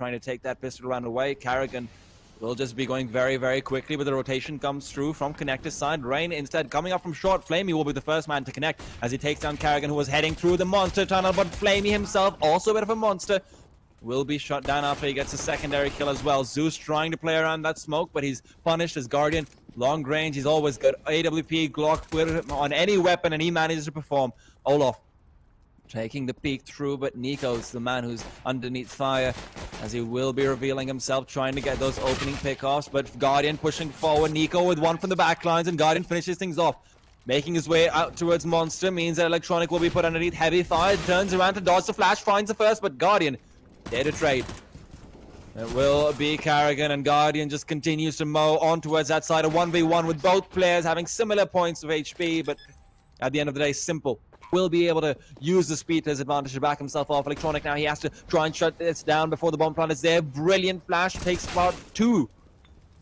trying to take that pistol round away. Karrigan will just be going very, very quickly, but the rotation comes through from Connector's side. Rain instead coming up from short. Flamey will be the first man to connect as he takes down Karrigan, who was heading through the monster tunnel, but Flamey himself, also a bit of a monster, will be shot down after he gets a secondary kill as well. Zeus trying to play around that smoke, but he's punished as Guardian. Long range, he's always good. AWP, Glock with him on any weapon, and he manages to perform. Olof taking the peek through, but Nico's the man who's underneath fire, as he will be revealing himself, trying to get those opening pickoffs, but Guardian pushing forward. Nico with one from the back lines, and Guardian finishes things off. Making his way out towards Monster means that Electronic will be put underneath heavy fire. Turns around to dodge the flash, finds the first, but Guardian there to trade. It will be Karrigan, and Guardian just continues to mow on towards that side. A 1v1 with both players having similar points of HP, but at the end of the day, Simple will be able to use the speed to his advantage to back himself off. Electronic now, he has to try and shut this down before the bomb plant is there. Brilliant flash, takes about 2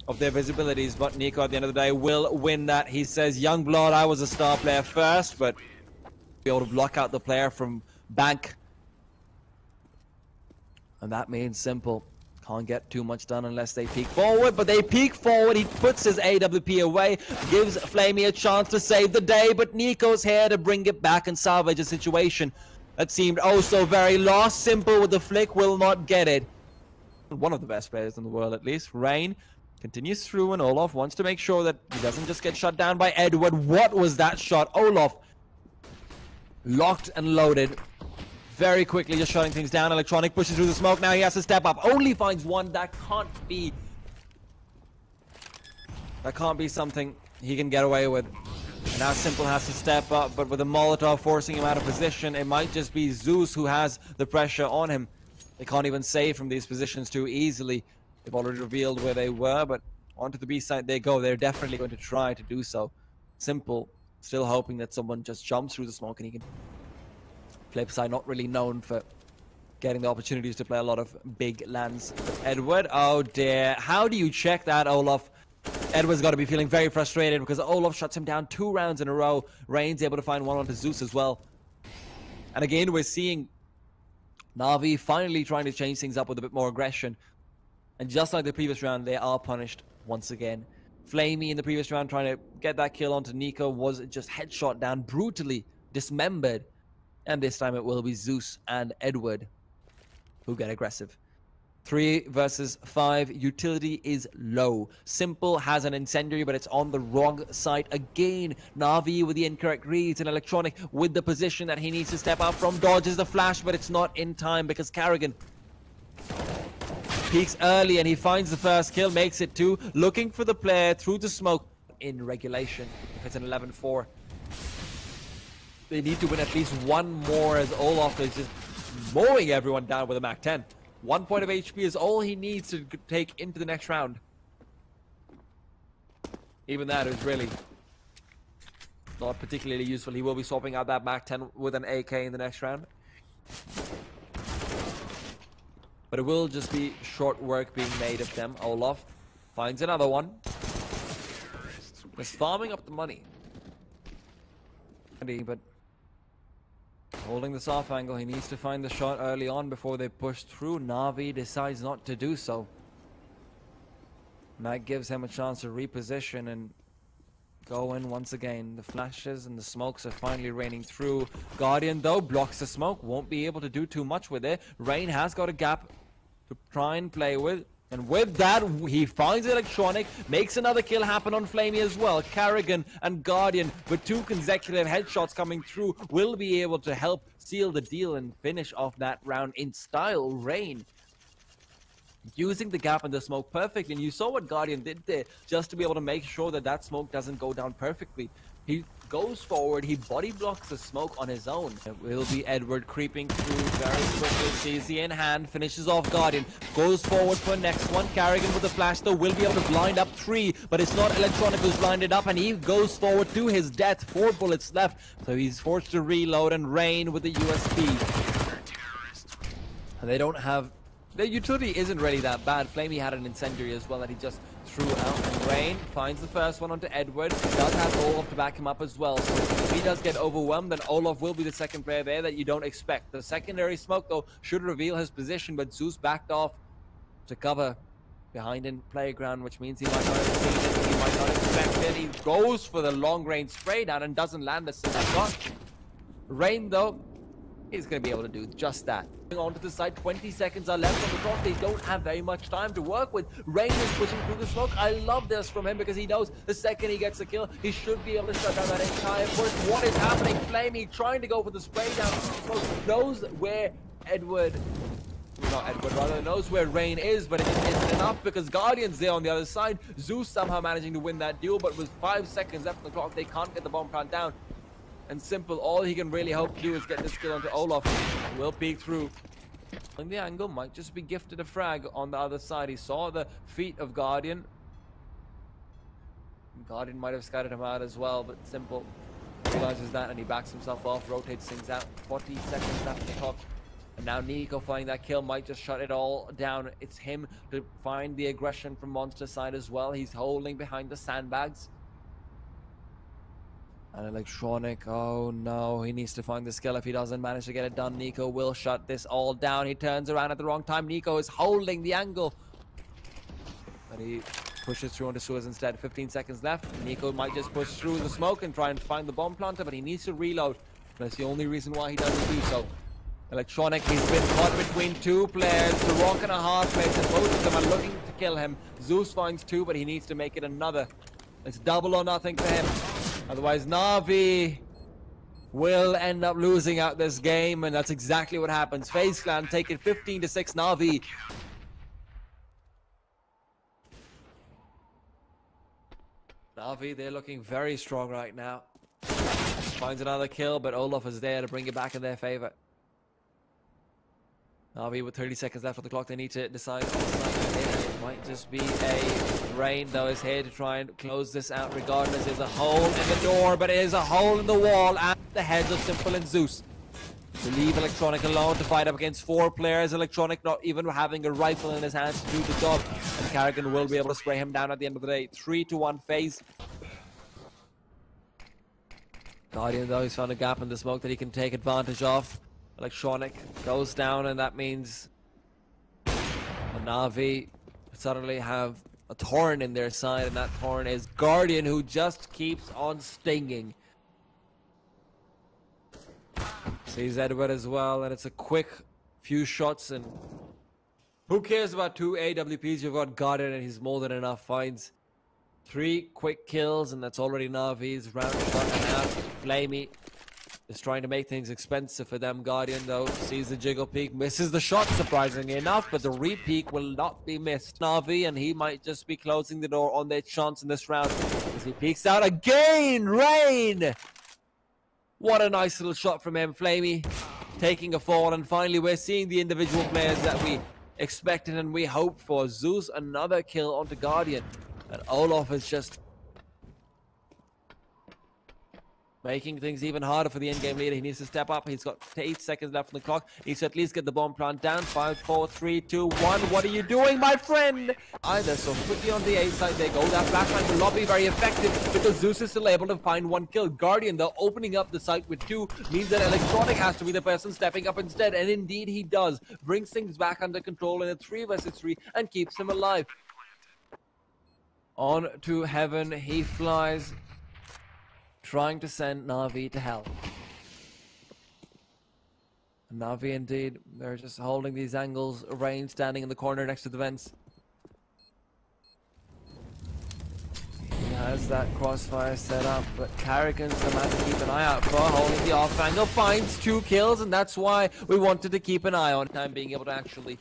of their visibilities, but Nico at the end of the day will win that. He says, Youngblood, I was a star player first, but be able to block out the player from bank. And that means Simple can't get too much done unless they peek forward, but they peek forward. He puts his AWP away, gives Flamey a chance to save the day, but Nico's here to bring it back and salvage a situation that seemed oh so very lost. Simple with the flick will not get it. One of the best players in the world, at least. Rain continues through, and Olof wants to make sure that he doesn't just get shut down by Edward. What was that shot? Olof locked and loaded. Very quickly, just shutting things down. Electronic pushes through the smoke. Now he has to step up. Only finds one. That can't be something he can get away with. And now Simple has to step up, but with a Molotov forcing him out of position, it might just be Zeus who has the pressure on him. They can't even save from these positions too easily. They've already revealed where they were, but onto the B side they go. They're definitely going to try to do so. Simple still hoping that someone just jumps through the smoke and he can... Flip side, not really known for getting the opportunities to play a lot of big lands. Edward, oh dear. How do you check that, Olaf? Edward's got to be feeling very frustrated because Olaf shuts him down 2 rounds in a row. Rain's able to find one onto Zeus as well. And again, we're seeing NaVi finally trying to change things up with a bit more aggression. And just like the previous round, they are punished once again. Flamey in the previous round trying to get that kill onto Nico was just headshot down, brutally dismembered. And this time it will be Zeus and Edward who get aggressive. 3 versus 5. Utility is low. Simple has an incendiary, but it's on the wrong side. Again, NaVi with the incorrect reads, and Electronic with the position that he needs to step out from. Dodges the flash, but it's not in time because Karrigan peeks early and he finds the first kill, makes it 2. Looking for the player through the smoke in regulation. If it's an 11-4. They need to win at least 1 more as Olaf is just mowing everyone down with a Mach 10. 1 point of HP is all he needs to take into the next round. Even that is really not particularly useful. He will be swapping out that Mach 10 with an AK in the next round. But it will just be short work being made of them. Olaf finds another one. Just farming up the money. But holding this off angle, he needs to find the shot early on before they push through. NaVi decides not to do so. And that gives him a chance to reposition and go in once again. The flashes and the smokes are finally raining through. Guardian, though, blocks the smoke. Won't be able to do too much with it. Rain has got a gap to try and play with. And with that, he finds Electronic, makes another kill happen on Flamey as well. Karrigan and Guardian, with 2 consecutive headshots coming through, will be able to help seal the deal and finish off that round in style. Rain using the gap in the smoke perfectly, and you saw what Guardian did there, just to be able to make sure that that smoke doesn't go down perfectly. He goes forward, he body blocks the smoke on his own. It will be Edward creeping through very quickly, sees the in hand, finishes off Guardian, goes forward for next one. Karrigan with the flash though will be able to blind up 3, but it's not Electronic who's blinded up, and he goes forward to his death. 4 bullets left, so he's forced to reload, and Rain with the USP. And they don't have... Their utility isn't really that bad. Flamey had an incendiary as well that he just threw out, and Rain finds the first one onto Edward. Does have Olaf to back him up as well, so if he does get overwhelmed, then Olaf will be the second player there that you don't expect. The secondary smoke though should reveal his position, but Zeus backed off to cover behind in playground, which means he might not have seen it, he might not expect it. He goes for the long range spray down and doesn't land the single shot. Rain, though, is going to be able to do just that. Onto the side, 20 seconds are left on the clock. They don't have very much time to work with. Rain is pushing through the smoke. I love this from him because he knows the second he gets a kill, he should be able to shut down that entire push. What is happening? Flamey trying to go for the spray down. Knows where knows where Rain is, but it just isn't enough because Guardian's there on the other side. Zeus somehow managing to win that duel, but with 5 seconds left on the clock, they can't get the bomb plant down. And Simple, all he can really hope to do is get this kill onto Olof. Will peek through. And the angle might just be gifted a frag on the other side. He saw the feet of Guardian. Guardian might have scouted him out as well, but Simple realizes that and he backs himself off, rotates things out. 40 seconds left on the clock. And now Nico finding that kill might just shut it all down. It's him to find the aggression from Monster side as well. He's holding behind the sandbags. And Electronic, oh no, he needs to find the skill. If he doesn't manage to get it done, Nico will shut this all down. He turns around at the wrong time. Nico is holding the angle. But he pushes through onto Suez instead. 15 seconds left. Nico might just push through the smoke and try and find the bomb planter, but he needs to reload. That's the only reason why he doesn't do so. Electronic, he's been caught between two players. The rock and a hard place, and both of them are looking to kill him. Zeus finds two, but he needs to make it another. It's double or nothing for him. Otherwise, NaVi will end up losing out this game, and that's exactly what happens. FaZe.Clan take it 15-6 NaVi. NaVi, they're looking very strong right now. Finds another kill, but Olof is there to bring it back in their favor. NaVi with 30 seconds left on the clock, they need to decide. It might just be a Rain, though, is here to try and close this out regardless. There's a hole in the door, but it is a hole in the wall at the heads of Simple and Zeus. To leave Electronic alone to fight up against 4 players. Electronic not even having a rifle in his hands to do the job. And Carrigan will be able to spray him down at the end of the day. 3-1 FaZe. Guardian, though, he's found a gap in the smoke that he can take advantage of. Electronic goes down, and that means NaVi suddenly have a thorn in their side, and that thorn is Guardian, who just keeps on stinging. Sees Edward as well, and it's a quick few shots, and who cares about 2 AWPs? You've got Guardian, and he's more than enough. Finds 3 quick kills, and that's already NaVi's round shot and a half. Flamey is trying to make things expensive for them. Guardian, though, sees the jiggle peek, misses the shot, surprisingly enough, but the re-peek will not be missed. NaVi, and he might just be closing the door on their chance in this round as he peeks out again. Rain! What a nice little shot from him. Flamey taking a fall, and finally we're seeing the individual players that we expected and we hoped for. Zeus, another kill onto Guardian, and Olof is just making things even harder for the in-game leader. He needs to step up. He's got 8 seconds left on the clock. He needs to at least get the bomb plant down. 5, 4, 3, 2, 1. What are you doing, my friend? Either so quickly on the A side they go. That flashbang will not be very effective because Zeus is still able to find 1 kill. Guardian, though, opening up the site with 2 means that Electronic has to be the person stepping up instead, and indeed he does. Brings things back under control in a 3 versus 3 and keeps him alive. On to heaven he flies, trying to send NaVi to hell. NaVi, indeed, they're just holding these angles. Rain standing in the corner next to the vents. He has that crossfire set up, but Carrigan's the man to keep an eye out for, holding the off angle, finds 2 kills, and that's why we wanted to keep an eye on time, being able to actually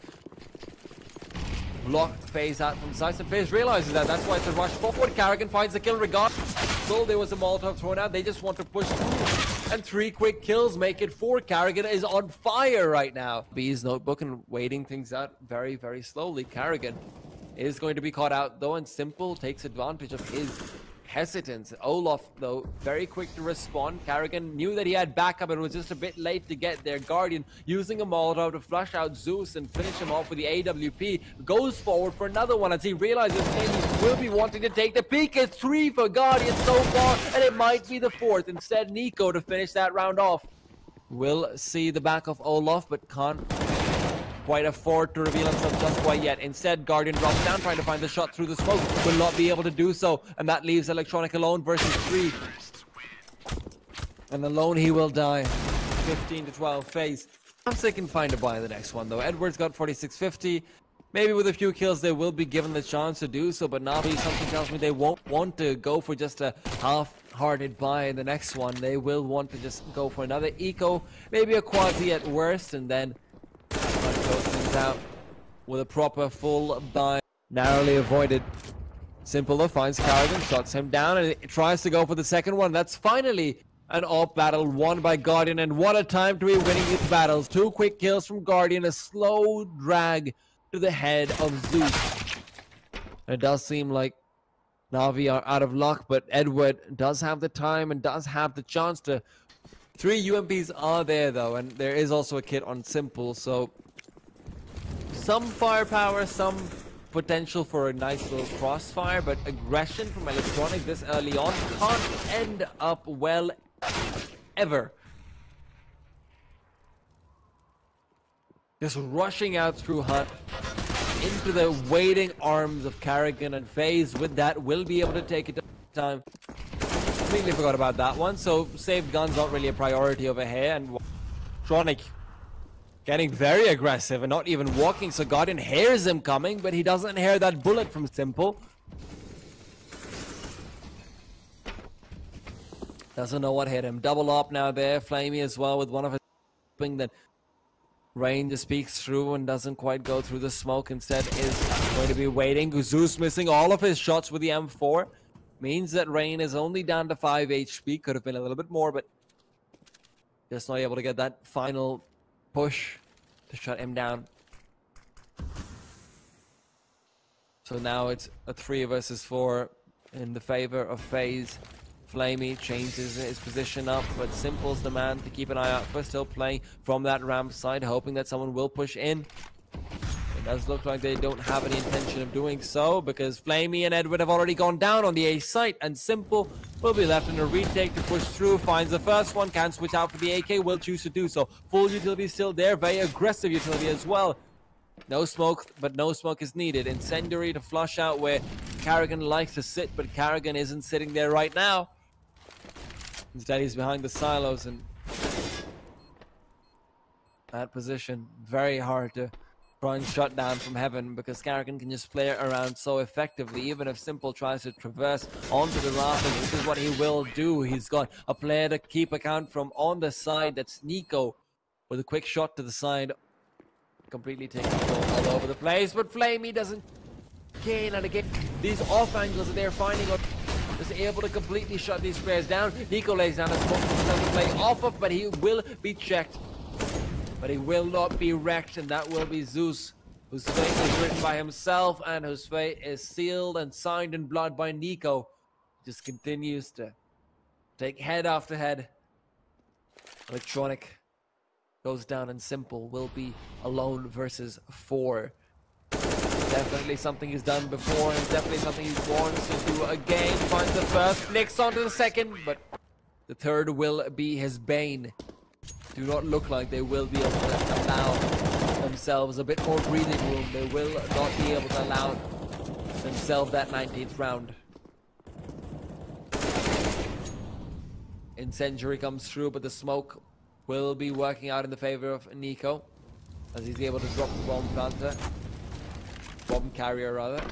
block FaZe out from sight, and FaZe realizes that. That's why it's a rush forward. Carrigan finds the kill regardless. So there was a Molotov thrown out. They just want to push through, and 3 quick kills make it 4. Carrigan is on fire right now. B's notebook and waiting things out very, very slowly. Carrigan is going to be caught out, though, and Simple takes advantage of his hesitance. Olof, though, very quick to respond. Carrigan knew that he had backup and was just a bit late to get there. Guardian using a Molotov to flush out Zeus and finish him off with the AWP. Goes forward for another one as he realizes he will be wanting to take the peek. It's 3 for Guardian so far, and it might be the 4th. Instead, Nico to finish that round off. We'll see the back of Olof, but can't quite afford to reveal himself just quite yet. Instead, Guardian drops down, trying to find the shot through the smoke. Will not be able to do so, and that leaves Electronic alone versus 3. And alone he will die. 15 to 12 FaZe. Perhaps they can find a buy in the next one, though. Edwards got 4650. Maybe with a few kills, they will be given the chance to do so, but NaVi, something tells me they won't want to go for just a half-hearted buy in the next one. They will want to just go for another eco, maybe a quasi at worst, and then close things out with a proper full buy. Narrowly avoided. Simple though, finds Carrigan, shots him down, and it tries to go for the second one. That's finally an AWP battle won by Guardian, and what a time to be winning these battles. 2 quick kills from Guardian, a slow drag to the head of Zeus. It does seem like NaVi are out of luck, but Edward does have the time and does have the chance to. 3 UMPs are there though, and there is also a kit on Simple, so some firepower, some potential for a nice little crossfire, but aggression from Electronic this early on can't end up well ever. Just rushing out through Hut into the waiting arms of Carrigan, and FaZe with that will be able to take it time. Completely forgot about that one, so saved guns not really a priority over here, and Electronic getting very aggressive and not even walking, so Guardian hears him coming, but he doesn't hear that bullet from Simple. Doesn't know what hit him. Double up now there, Flamey as well with one of his thing that Rain just peeks through and doesn't quite go through the smoke. Instead is going to be waiting. Zeus missing all of his shots with the M4. Means that Rain is only down to 5 HP. Could have been a little bit more, but just not able to get that final push to shut him down. So now it's a 3 versus 4 in the favor of FaZe. Flamey changes his position up, but Simple's the man to keep an eye out for. Still playing from that ramp side, hoping that someone will push in. It does look like they don't have any intention of doing so, because Flamey and Edward have already gone down on the A site, and Simple will be left in a retake to push through. Finds the first one, can switch out for the AK, will choose to do so. Full utility still there, very aggressive utility as well. No smoke, but no smoke is needed. Incendiary to flush out where Carrigan likes to sit, but Carrigan isn't sitting there right now. Instead, he's behind the silos, and that position very hard to try and shut down from heaven, because Carrigan can just play around so effectively. Even if Simple tries to traverse onto the rafters, which is what he will do. He's got a player to keep account from on the side. That's Nico with a quick shot to the side, completely taking control all over the place. But Flamey doesn't gain and again. These off angles that they're finding are is able to completely shut these players down. Nico lays down a smoke to play off of, but he will be checked. But he will not be wrecked, and that will be Zeus, whose fate is written by himself and whose fate is sealed and signed in blood by Nico. Just continues to take head after head. Electronic goes down, and Simple will be alone versus 4. Definitely something he's done before, and definitely something he wants to do again. Finds the first, flicks onto the second, but the third will be his bane. Do not look like they will be able to allow themselves a bit more breathing room. They will not be able to allow themselves that 19th round. Incendiary comes through, but the smoke will be working out in the favor of Nico, as he's able to drop the bomb planter. Bomb carrier rather.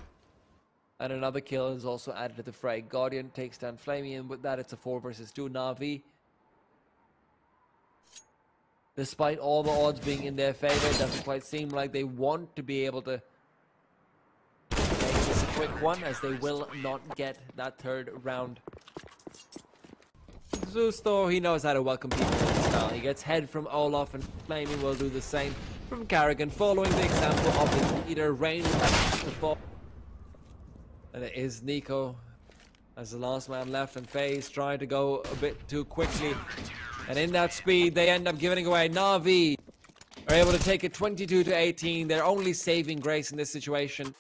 And another kill is also added to the fray. Guardian takes down Flamey, and with that it's a 4 versus 2. NaVi, despite all the odds being in their favor, it doesn't quite seem like they want to be able to make this a quick one, as they will not get that 3rd round. Zeus, though, he knows how to welcome people in his style. He gets head from Olaf, and Flamey will do the same from Carrigan, following the example of his leader, Rain. And it is Nico as the last man left, and FaZe trying to go a bit too quickly. And in that speed, they end up giving away. NaVi are able to take it 22 to 18. They're only saving grace in this situation.